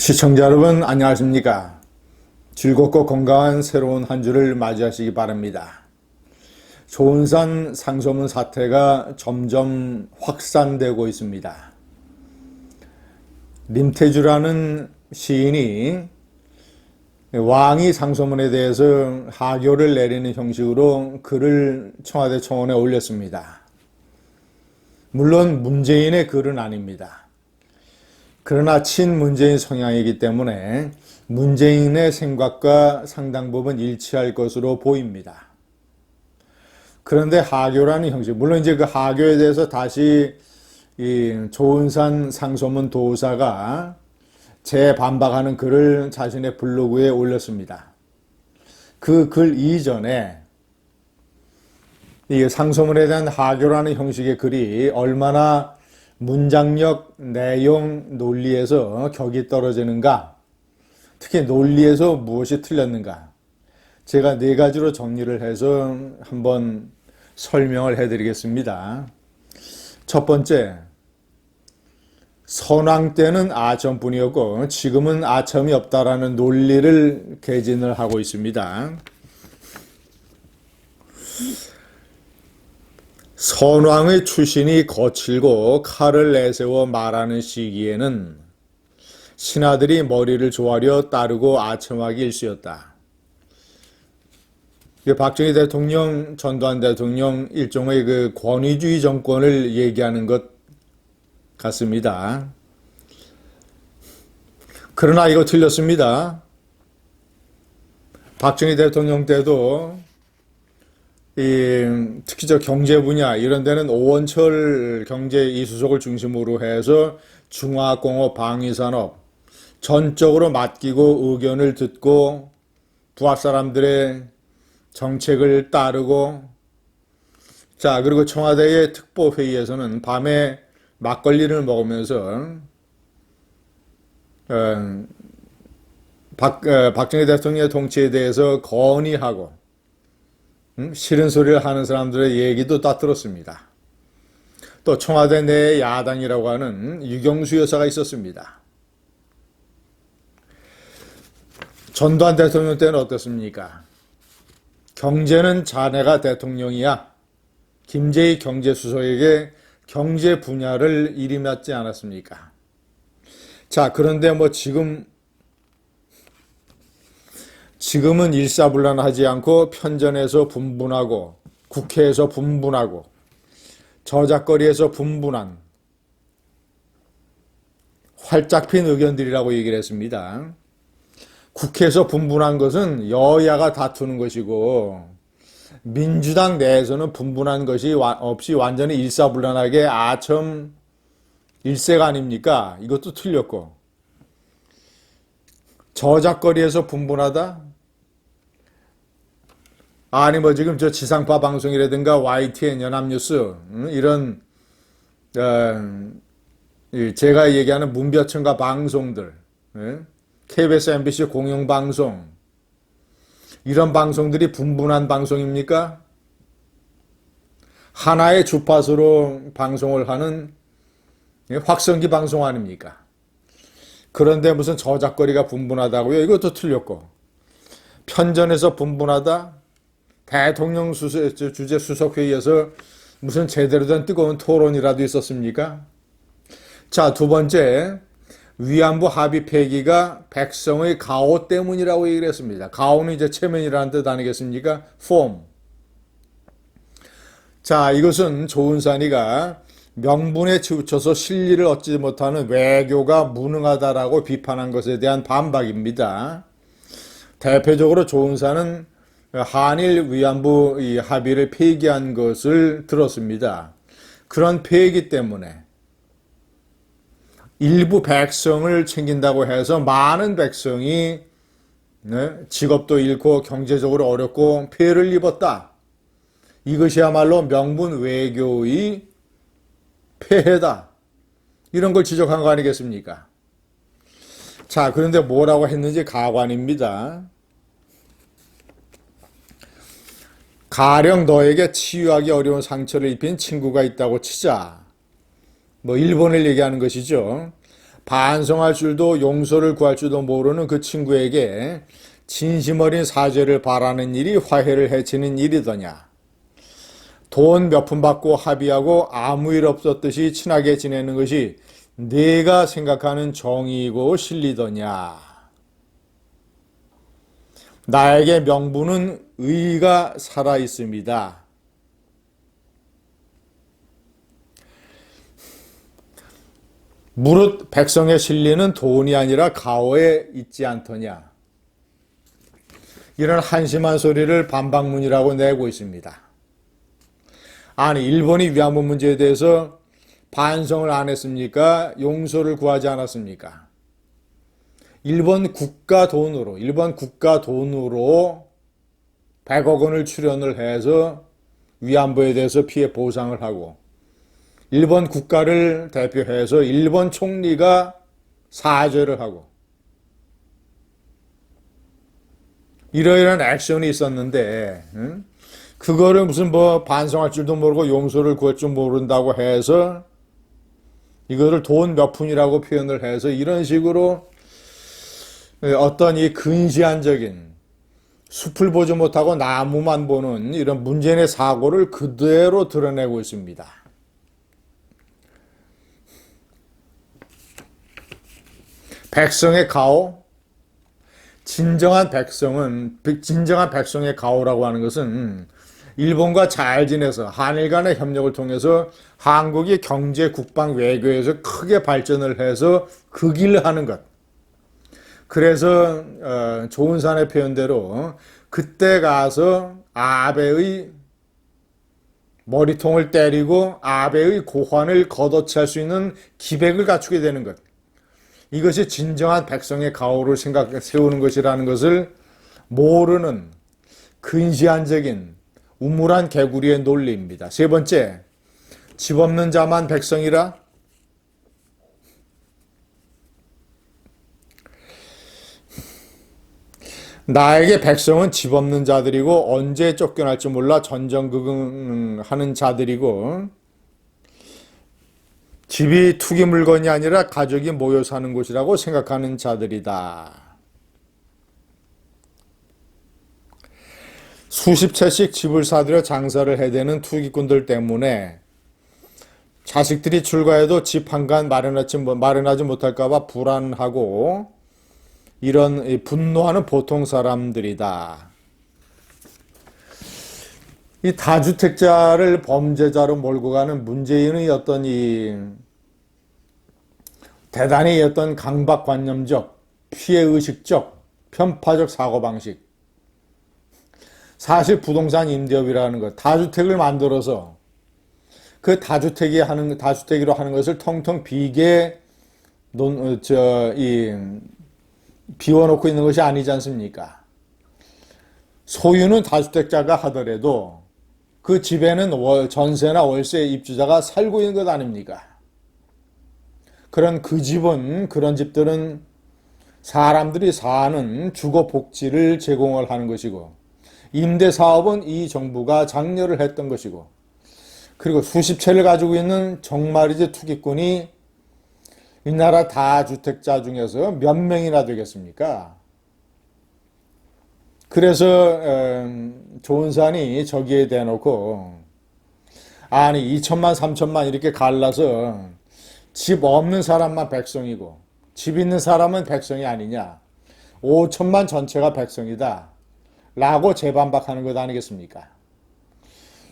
시청자 여러분 안녕하십니까? 즐겁고 건강한 새로운 한 주를 맞이하시기 바랍니다. 조은산 상소문 사태가 점점 확산되고 있습니다. 림태주라는 시인이 왕이 상소문에 대해서 하교를 내리는 형식으로 글을 청와대 청원에 올렸습니다. 물론 문재인의 글은 아닙니다. 그러나 친문재인 성향이기 때문에 문재인의 생각과 상당 부분 일치할 것으로 보입니다. 그런데 하교라는 형식, 물론 이제 그 하교에 대해서 다시 이 조은산 상소문 도사가 재반박하는 글을 자신의 블로그에 올렸습니다. 그 글 이전에 이 상소문에 대한 하교라는 형식의 글이 얼마나 문장력, 내용, 논리에서 격이 떨어지는가, 특히 논리에서 무엇이 틀렸는가, 제가 네 가지로 정리를 해서 한번 설명을 해드리겠습니다. 첫 번째, 선왕 때는 아첨뿐이었고 지금은 아첨이 없다라는 논리를 개진을 하고 있습니다. 선왕의 출신이 거칠고 칼을 내세워 말하는 시기에는 신하들이 머리를 조아려 따르고 아첨하기 일쑤였다. 박정희 대통령, 전두환 대통령 일종의 그 권위주의 정권을 얘기하는 것 같습니다. 그러나 이거 틀렸습니다. 박정희 대통령 때도 특히 저 경제 분야 이런 데는 오원철 경제 이수석을 중심으로 해서 중화공업 방위산업 전적으로 맡기고 의견을 듣고 부하 사람들의 정책을 따르고, 자, 그리고 청와대의 특보회의에서는 밤에 막걸리를 먹으면서 박정희 대통령의 통치에 대해서 건의하고 싫은 소리를 하는 사람들의 얘기도 다 들었습니다. 또 청와대 내 야당이라고 하는 유경수 여사가 있었습니다. 전두환 대통령 때는 어떻습니까? 경제는 자네가 대통령이야. 김재희 경제수석에게 경제 분야를 일이 맡지 않았습니까? 자, 그런데 뭐 지금은 일사불란하지 않고 편전에서 분분하고 국회에서 분분하고 저작거리에서 분분한 활짝 핀 의견들이라고 얘기를 했습니다. 국회에서 분분한 것은 여야가 다투는 것이고 민주당 내에서는 분분한 것이 없이 완전히 일사불란하게 아첨 일색 아닙니까? 이것도 틀렸고, 저작거리에서 분분하다? 아니 뭐 지금 저 지상파 방송이라든가 YTN 연합뉴스 이런 제가 얘기하는 문벼천가 방송들, KBS, MBC 공영방송, 이런 방송들이 분분한 방송입니까? 하나의 주파수로 방송을 하는 확성기 방송 아닙니까? 그런데 무슨 저작거리가 분분하다고요? 이것도 틀렸고, 편전에서 분분하다? 대통령 주재 수석회의에서 무슨 제대로 된 뜨거운 토론이라도 있었습니까? 자, 두 번째, 위안부 합의 폐기가 백성의 가오 때문이라고 얘기를 했습니다. 가오는 이제 체면이라는 뜻 아니겠습니까? 폼. 자, 이것은 조은산이가 명분에 치우쳐서 실리를 얻지 못하는 외교가 무능하다라고 비판한 것에 대한 반박입니다. 대표적으로 조은산은 한일 위안부 이 합의를 폐기한 것을 들었습니다. 그런 폐기 때문에 일부 백성을 챙긴다고 해서 많은 백성이 직업도 잃고 경제적으로 어렵고 피해를 입었다. 이것이야말로 명분 외교의 폐해다. 이런 걸 지적한 거 아니겠습니까? 자, 그런데 뭐라고 했는지 가관입니다. 가령 너에게 치유하기 어려운 상처를 입힌 친구가 있다고 치자. 뭐 일본을 얘기하는 것이죠. 반성할 줄도 용서를 구할 줄도 모르는 그 친구에게 진심 어린 사죄를 바라는 일이 화해를 해치는 일이더냐. 돈 몇 푼 받고 합의하고 아무 일 없었듯이 친하게 지내는 것이 내가 생각하는 정의이고 진리더냐. 나에게 명분은 의가 살아 있습니다. 무릇 백성의 진리는 돈이 아니라 가오에 있지 않더냐. 이런 한심한 소리를 반박문이라고 내고 있습니다. 아니, 일본이 위안부 문제에 대해서 반성을 안 했습니까? 용서를 구하지 않았습니까? 일본 국가 돈으로 100억 원을 출연을 해서 위안부에 대해서 피해 보상을 하고, 일본 국가를 대표해서 일본 총리가 사죄를 하고, 이러이러한 액션이 있었는데, 그거를 무슨 반성할 줄도 모르고 용서를 구할 줄 모른다고 해서 이거를 돈 몇 푼이라고 표현을 해서 이런 식으로 어떤 이 근시안적인, 숲을 보지 못하고 나무만 보는 이런 문재인의 사고를 그대로 드러내고 있습니다. 백성의 가오, 진정한 백성의 가오라고 하는 것은 일본과 잘 지내서 한일 간의 협력을 통해서 한국이 경제, 국방, 외교에서 크게 발전을 해서 그 길을 하는 것. 그래서 조은산의 표현대로 그때 가서 아베의 머리통을 때리고 아베의 고환을 걷어차할 수 있는 기백을 갖추게 되는 것. 이것이 진정한 백성의 가오를 세우는 것이라는 것을 모르는 근시안적인 우물한 개구리의 논리입니다. 세 번째, 집 없는 자만 백성이라. 나에게 백성은 집 없는 자들이고 언제 쫓겨날지 몰라 전전긍긍하는 자들이고, 집이 투기 물건이 아니라 가족이 모여 사는 곳이라고 생각하는 자들이다. 수십 채씩 집을 사들여 장사를 해대는 투기꾼들 때문에 자식들이 출가해도 집 한간 마련하지 못할까봐 불안하고, 이런 분노하는 보통 사람들이다. 이 다주택자를 범죄자로 몰고 가는 문재인의 어떤 대단히 어떤 강박관념적, 피해의식적, 편파적 사고방식. 사실 부동산 임대업이라는 것, 다주택을 만들어서 그 다주택으로 하는 것을 텅텅 비워놓고 있는 것이 아니지 않습니까? 소유는 다주택자가 하더라도 그 집에는 전세나 월세 입주자가 살고 있는 것 아닙니까? 그런 집들은 사람들이 사는 주거 복지를 제공을 하는 것이고, 임대사업은 이 정부가 장려를 했던 것이고, 그리고 수십 채를 가지고 있는 정말이지 투기꾼이 이 나라 다주택자 중에서 몇 명이나 되겠습니까? 그래서 조은산이 저기에 대놓고, 아니 2천만 3천만 이렇게 갈라서 집 없는 사람만 백성이고 집 있는 사람은 백성이 아니냐, 5천만 전체가 백성이다 라고 재반박하는 것 아니겠습니까?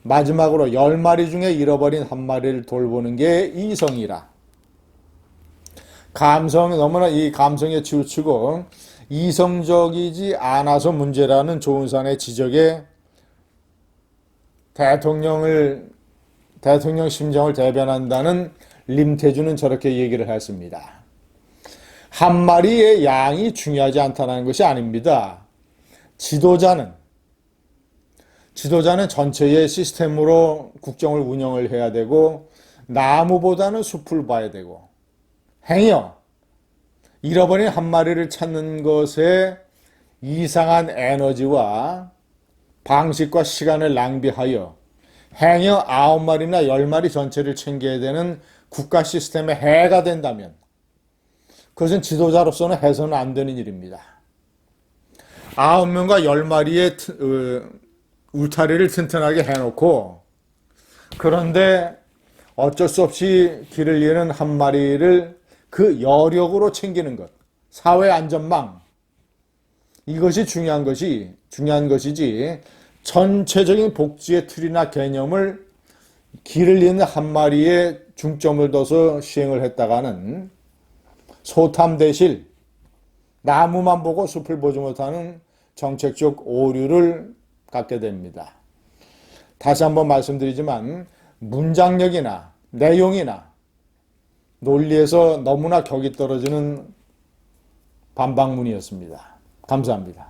마지막으로 10마리 중에 잃어버린 한 마리를 돌보는 게 이성이라. 너무나 이 감성에 치우치고 이성적이지 않아서 문제라는 조은산의 지적에 대통령 심정을 대변한다는 림태주는 저렇게 얘기를 했습니다. 한 마리의 양이 중요하지 않다는 것이 아닙니다. 지도자는 전체의 시스템으로 국정을 운영을 해야 되고, 나무보다는 숲을 봐야 되고, 행여 잃어버린 한 마리를 찾는 것에 이상한 에너지와 방식과 시간을 낭비하여 행여 9마리나 10마리 전체를 챙겨야 되는 국가 시스템의 해가 된다면 그것은 지도자로서는 해서는 안 되는 일입니다. 9명과 10마리의 울타리를 튼튼하게 해놓고 그런데 어쩔 수 없이 길을 잃은 한 마리를 그 여력으로 챙기는 것. 사회 안전망. 이것이 중요한 것이지 전체적인 복지의 틀이나 개념을 길을 잃는 한 마리에 중점을 둬서 시행을 했다가는 소탐대실, 나무만 보고 숲을 보지 못하는 정책적 오류를 갖게 됩니다. 다시 한번 말씀드리지만 문장력이나 내용이나 논리에서 너무나 격이 떨어지는 반박문이었습니다. 감사합니다.